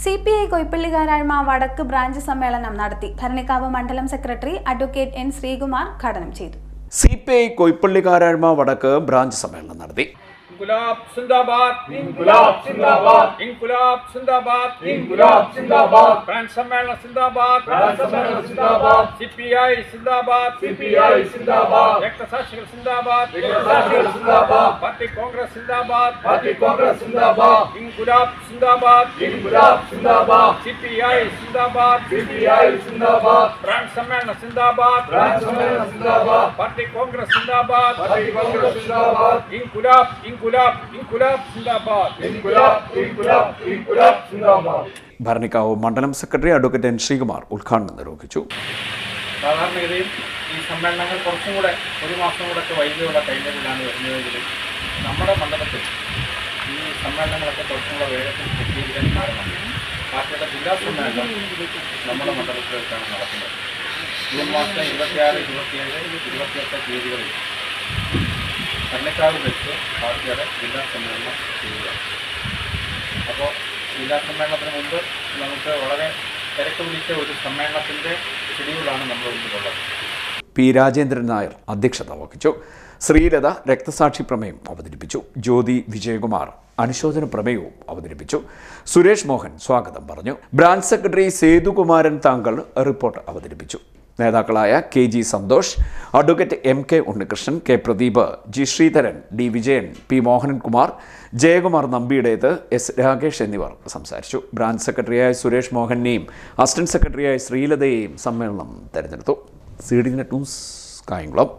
CPI കൊയ്പ്പള്ളിക്കാരാഴ്മ വടക്ക് branch സമ്മേളനം നടത്തി. ഭരണിക്കാവ് മണ്ഡലം സെക്രട്ടറി അഡ്വക്കേറ്റ് എൻ ശ്രീകുമാർ ഉദ്ഘാടനം ചെയ്തു. CPI കൊയ്പ്പള്ളിക്കാരാഴ്മ വടക്ക് ബ്രാഞ്ച് സമ്മേളനം നടത്തി. इनकुलाब जिंदाबाद, इनकुलाब जिंदाबाद, इनकुलाब जिंदाबाद, इनकुलाब जिंदाबाद, ब्रांच सम्मेलन जिंदाबाद, ब्रांच सम्मेलन जिंदाबाद, CPI जिंदाबाद, CPI जिंदाबाद, रक्तसाक्षिകൾ जिंदाबाद, रक्तसाक्षिകൾ जिंदाबाद, पार्टी कांग्रेस जिंदाबाद, पार्टी कांग्रेस जिंदाबाद, इनकुलाब जिंदाबाद, इनकुलाब जिंदाबाद, CPI जिंदाबाद, CPI जिंदाबाद, ब्रांच सम्मेलन जिंदाबाद, ब्रांच सम्मेलन जिंदाबाद, पार्टी कांग्रेस जिंदाबाद, पार्टी कांग्रेस जिंदाबाद, इनकुलाब इनकुलाब जिंदाबाद, इनकुलाब इनकुलाब इनकुलाब जिंदाबाद. ഭരണിക്കാവ് മണ്ഡലം സെക്രട്ടറി അഡ്വക്കേറ്റ് എൻ ശ്രീകുമാർ ഉദ്ഘാടനം നിർവഹിച്ചു. സാധാരണഗതിയിൽ ഈ സമ്മേളനങ്ങൾ കുറച്ചും കൂടെ ഒരു മാസം കൂടെ വൈകിയുള്ള കഴിഞ്ഞതിലാണ് വരുന്നതെങ്കിൽ നമ്മുടെ മണ്ഡലത്തിൽ ഈ സമ്മേളനങ്ങളൊക്കെ കുറച്ചും കൂടെ വേഗത്തിൽ പൂർത്തീകരിക്കാൻ കാരണം പാർട്ടിയുടെ ജില്ലാ സമ്മേളനം നമ്മുടെ മണ്ഡലത്തിൽ വെച്ചാണ് നടക്കുന്നത്. ജൂൺ മാസം 26, 27, 28 തീയതികളിൽ ഭരണിക്കാവിൽ വെച്ച് പാർട്ടിയുടെ ജില്ലാ സമ്മേളനം ചെയ്യുക. അപ്പോൾ ജില്ലാ സമ്മേളനത്തിന് മുമ്പ് നമുക്ക് വളരെ തിരക്ക് പിടിച്ച ഒരു സമ്മേളനത്തിൻ്റെ ഷെഡ്യൂളാണ് നമ്മുടെ മുന്നിലുള്ളത്. പി രാജേന്ദ്രൻ നായർ അധ്യക്ഷത വഹിച്ചു. ശ്രീലത രക്തസാക്ഷി പ്രമേയം അവതരിപ്പിച്ചു. ജ്യോതി വിജയകുമാർ അനുശോചന പ്രമേയവും അവതരിപ്പിച്ചു. സുരേഷ് മോഹൻ സ്വാഗതം പറഞ്ഞു. ബ്രാഞ്ച് സെക്രട്ടറി സേതുകുമാരൻ താങ്കൾ റിപ്പോർട്ട് അവതരിപ്പിച്ചു. നേതാക്കളായ KG Santhosh, advocate MK Unnikrishnan, K Pradeep, G Sreedharan, D Vijayan, P Mohanankumar, Jayakumar നമ്പിയുടേത്, S രാകേഷ് എന്നിവർ സംസാരിച്ചു. ബ്രാഞ്ച് സെക്രട്ടറിയായ സുരേഷ് മോഹനെയും അസിസ്റ്റന്റ് സെക്രട്ടറിയായ ശ്രീലതയെയും സമ്മേളനം തെരഞ്ഞെടുത്തു. CDNet news Kayamkulam.